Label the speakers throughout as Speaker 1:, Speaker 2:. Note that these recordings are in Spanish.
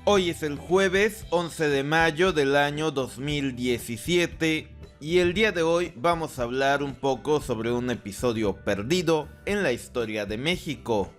Speaker 1: Hoy es el jueves 11 de mayo del año 2017 y el día de hoy vamos a hablar un poco sobre un episodio perdido en la historia de México.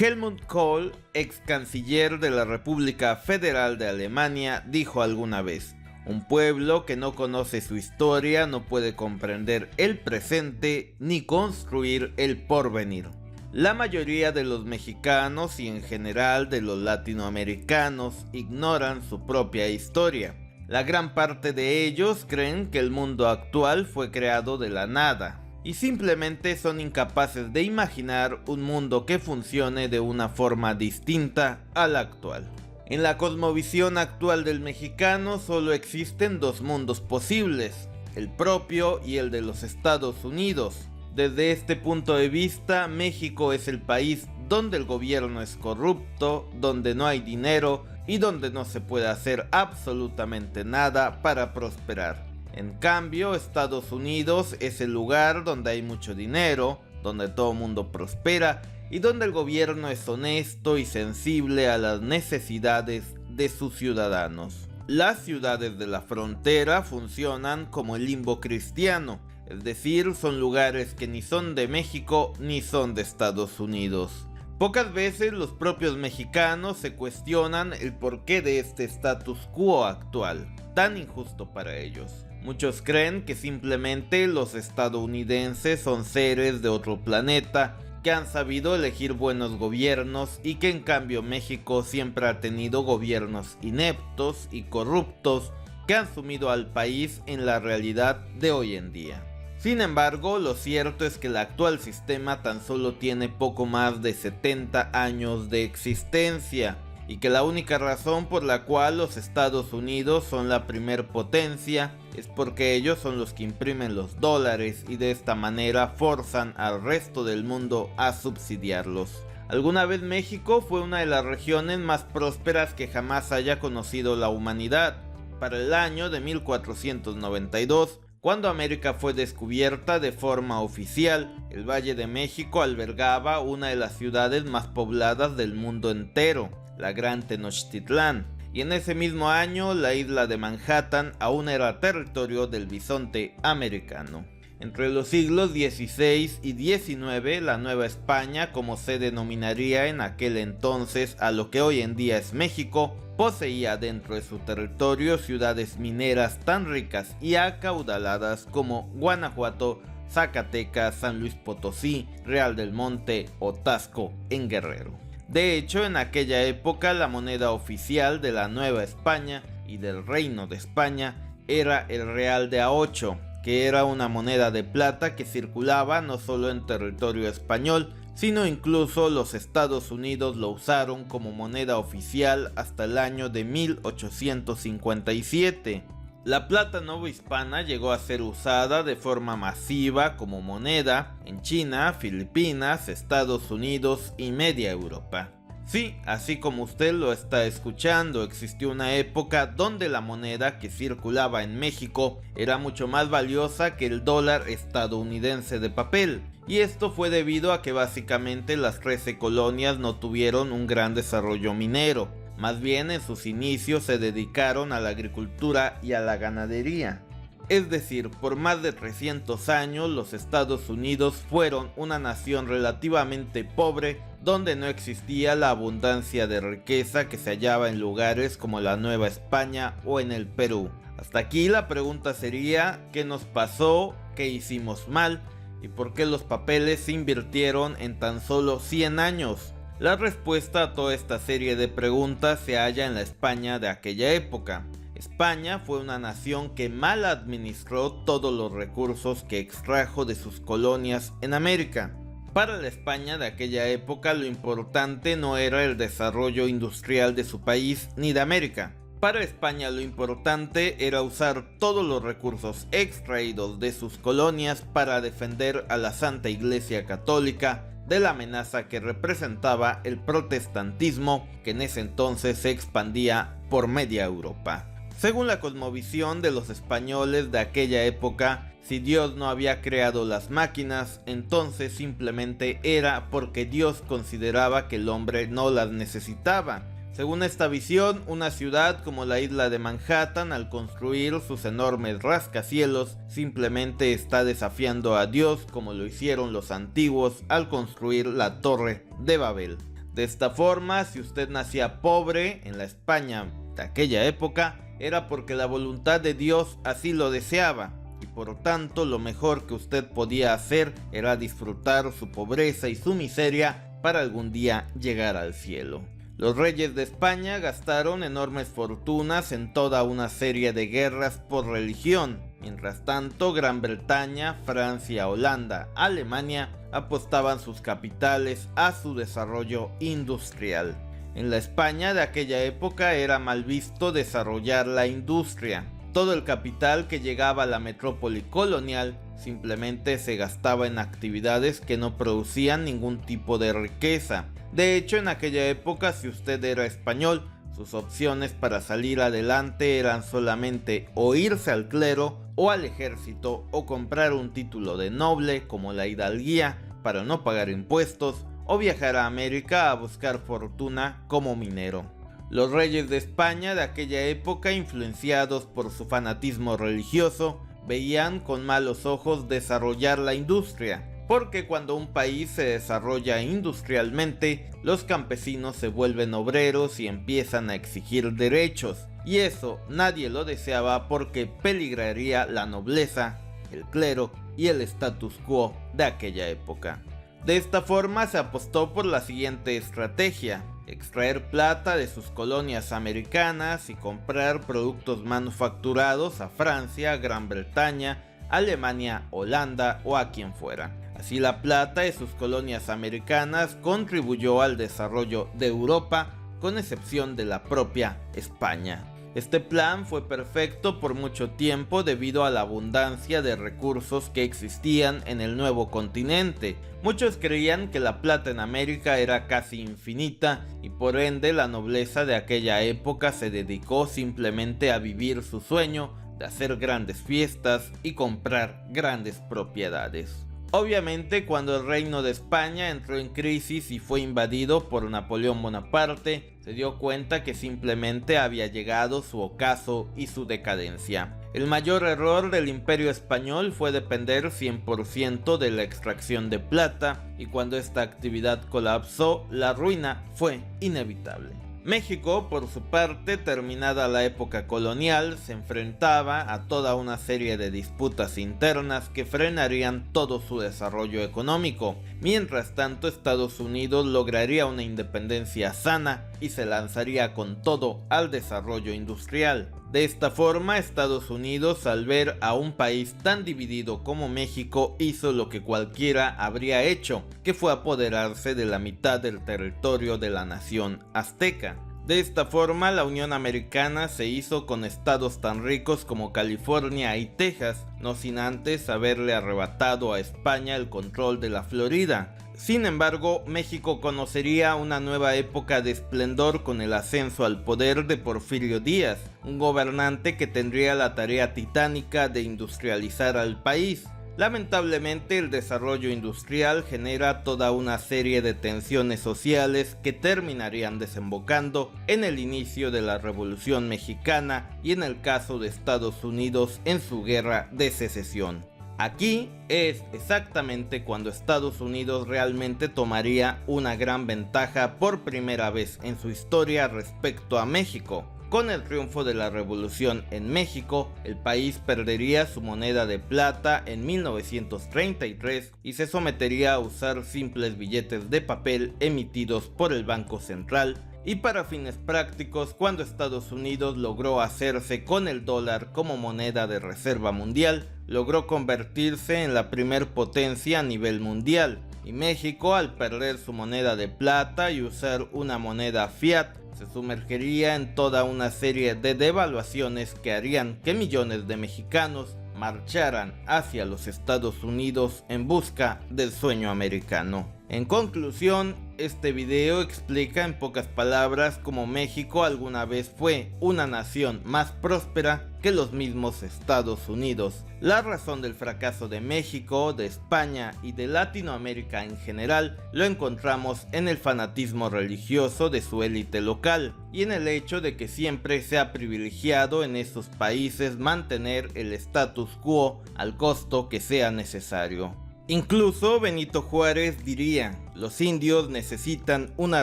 Speaker 1: Helmut Kohl, ex canciller de la República Federal de Alemania, dijo alguna vez: un pueblo que no conoce su historia no puede comprender el presente ni construir el porvenir. La mayoría de los mexicanos y en general de los latinoamericanos ignoran su propia historia. La gran parte de ellos creen que el mundo actual fue creado de la nada y simplemente son incapaces de imaginar un mundo que funcione de una forma distinta a la actual. En la cosmovisión actual del mexicano solo existen dos mundos posibles, el propio y el de los Estados Unidos. Desde este punto de vista, México es el país donde el gobierno es corrupto, donde no hay dinero y donde no se puede hacer absolutamente nada para prosperar. En cambio, Estados Unidos es el lugar donde hay mucho dinero, donde todo el mundo prospera y donde el gobierno es honesto y sensible a las necesidades de sus ciudadanos. Las ciudades de la frontera funcionan como el limbo cristiano, es decir, son lugares que ni son de México ni son de Estados Unidos. Pocas veces los propios mexicanos se cuestionan el porqué de este status quo actual, tan injusto para ellos. Muchos creen que simplemente los estadounidenses son seres de otro planeta que han sabido elegir buenos gobiernos y que en cambio México siempre ha tenido gobiernos ineptos y corruptos que han sumido al país en la realidad de hoy en día. Sin embargo, lo cierto es que el actual sistema tan solo tiene poco más de 70 años de existencia y que la única razón por la cual los Estados Unidos son la primer potencia es porque ellos son los que imprimen los dólares y de esta manera forzan al resto del mundo a subsidiarlos. Alguna vez México fue una de las regiones más prósperas que jamás haya conocido la humanidad. Para el año de 1492, cuando América fue descubierta de forma oficial, el Valle de México albergaba una de las ciudades más pobladas del mundo entero, la Gran Tenochtitlán, y en ese mismo año la isla de Manhattan aún era territorio del bisonte americano. Entre los siglos XVI y XIX, la Nueva España, como se denominaría en aquel entonces a lo que hoy en día es México, poseía dentro de su territorio ciudades mineras tan ricas y acaudaladas como Guanajuato, Zacatecas, San Luis Potosí, Real del Monte o Tasco en Guerrero. De hecho, en aquella época la moneda oficial de la Nueva España y del Reino de España era el real de a8, que era una moneda de plata que circulaba no solo en territorio español, sino incluso los Estados Unidos lo usaron como moneda oficial hasta el año de 1857. La plata novohispana llegó a ser usada de forma masiva como moneda en China, Filipinas, Estados Unidos y media Europa. Sí, así como usted lo está escuchando, existió una época donde la moneda que circulaba en México era mucho más valiosa que el dólar estadounidense de papel. Y esto fue debido a que básicamente las 13 colonias no tuvieron un gran desarrollo minero. Más bien en sus inicios se dedicaron a la agricultura y a la ganadería. Es decir, por más de 300 años los Estados Unidos fueron una nación relativamente pobre donde no existía la abundancia de riqueza que se hallaba en lugares como la Nueva España o en el Perú. Hasta aquí la pregunta sería: ¿qué nos pasó? ¿Qué hicimos mal? ¿Y por qué los papeles se invirtieron en tan solo 100 años? La respuesta a toda esta serie de preguntas se halla en la España de aquella época. España fue una nación que mal administró todos los recursos que extrajo de sus colonias en América. Para la España de aquella época lo importante no era el desarrollo industrial de su país ni de América. Para España lo importante era usar todos los recursos extraídos de sus colonias para defender a la Santa Iglesia Católica de la amenaza que representaba el protestantismo que en ese entonces se expandía por media Europa. Según la cosmovisión de los españoles de aquella época, si Dios no había creado las máquinas, entonces simplemente era porque Dios consideraba que el hombre no las necesitaba. Según esta visión, una ciudad como la isla de Manhattan, al construir sus enormes rascacielos, simplemente está desafiando a Dios como lo hicieron los antiguos al construir la Torre de Babel. De esta forma, si usted nacía pobre en la España de aquella época, era porque la voluntad de Dios así lo deseaba, y por tanto lo mejor que usted podía hacer era disfrutar su pobreza y su miseria para algún día llegar al cielo. Los reyes de España gastaron enormes fortunas en toda una serie de guerras por religión. Mientras tanto, Gran Bretaña, Francia, Holanda, Alemania apostaban sus capitales a su desarrollo industrial. En la España de aquella época era mal visto desarrollar la industria. Todo el capital que llegaba a la metrópoli colonial simplemente se gastaba en actividades que no producían ningún tipo de riqueza. De hecho, en aquella época, si usted era español, sus opciones para salir adelante eran solamente o irse al clero o al ejército, o comprar un título de noble como la hidalguía para no pagar impuestos, o viajar a América a buscar fortuna como minero. Los reyes de España de aquella época, influenciados por su fanatismo religioso, veían con malos ojos desarrollar la industria, porque cuando un país se desarrolla industrialmente, los campesinos se vuelven obreros y empiezan a exigir derechos, y eso nadie lo deseaba porque peligraría la nobleza, el clero y el status quo de aquella época. De esta forma se apostó por la siguiente estrategia: extraer plata de sus colonias americanas y comprar productos manufacturados a Francia, Gran Bretaña, Alemania, Holanda o a quien fuera. Así la plata de sus colonias americanas contribuyó al desarrollo de Europa, con excepción de la propia España. Este plan fue perfecto por mucho tiempo debido a la abundancia de recursos que existían en el nuevo continente. Muchos creían que la plata en América era casi infinita y por ende la nobleza de aquella época se dedicó simplemente a vivir su sueño de hacer grandes fiestas y comprar grandes propiedades. Obviamente, cuando el reino de España entró en crisis y fue invadido por Napoleón Bonaparte, se dio cuenta que simplemente había llegado su ocaso y su decadencia. El mayor error del Imperio Español fue depender 100% de la extracción de plata, y cuando esta actividad colapsó, la ruina fue inevitable. México, por su parte, terminada la época colonial, se enfrentaba a toda una serie de disputas internas que frenarían todo su desarrollo económico. Mientras tanto, Estados Unidos lograría una independencia sana y se lanzaría con todo al desarrollo industrial. De esta forma, Estados Unidos, al ver a un país tan dividido como México, hizo lo que cualquiera habría hecho, que fue apoderarse de la mitad del territorio de la nación azteca. De esta forma, la Unión Americana se hizo con estados tan ricos como California y Texas, no sin antes haberle arrebatado a España el control de la Florida. Sin embargo, México conocería una nueva época de esplendor con el ascenso al poder de Porfirio Díaz, un gobernante que tendría la tarea titánica de industrializar al país. Lamentablemente, el desarrollo industrial genera toda una serie de tensiones sociales que terminarían desembocando en el inicio de la Revolución Mexicana y, en el caso de Estados Unidos, en su guerra de secesión. Aquí es exactamente cuando Estados Unidos realmente tomaría una gran ventaja por primera vez en su historia respecto a México. Con el triunfo de la Revolución en México, el país perdería su moneda de plata en 1933 y se sometería a usar simples billetes de papel emitidos por el Banco Central. Y para fines prácticos, cuando Estados Unidos logró hacerse con el dólar como moneda de reserva mundial, logró convertirse en la primer potencia a nivel mundial, y México, al perder su moneda de plata y usar una moneda fiat, se sumergiría en toda una serie de devaluaciones que harían que millones de mexicanos marcharan hacia los Estados Unidos en busca del sueño americano. En conclusión, Este video explica en pocas palabras cómo México alguna vez fue una nación más próspera que los mismos Estados Unidos. La razón del fracaso de México, de España y de Latinoamérica en general lo encontramos en el fanatismo religioso de su élite local y en el hecho de que siempre se ha privilegiado en estos países mantener el status quo al costo que sea necesario. Incluso Benito Juárez diría: los indios necesitan una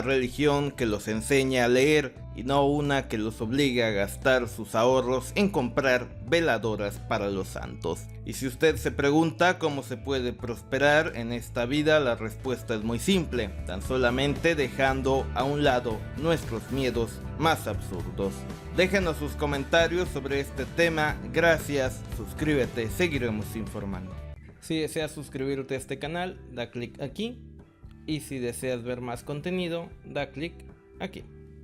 Speaker 1: religión que los enseñe a leer y no una que los obligue a gastar sus ahorros en comprar veladoras para los santos. Y si usted se pregunta cómo se puede prosperar en esta vida, la respuesta es muy simple: tan solamente dejando a un lado nuestros miedos más absurdos. Déjenos sus comentarios sobre este tema. Gracias, suscríbete, seguiremos informando. Si deseas suscribirte a este canal, da clic aquí, y si deseas ver más contenido, da clic aquí.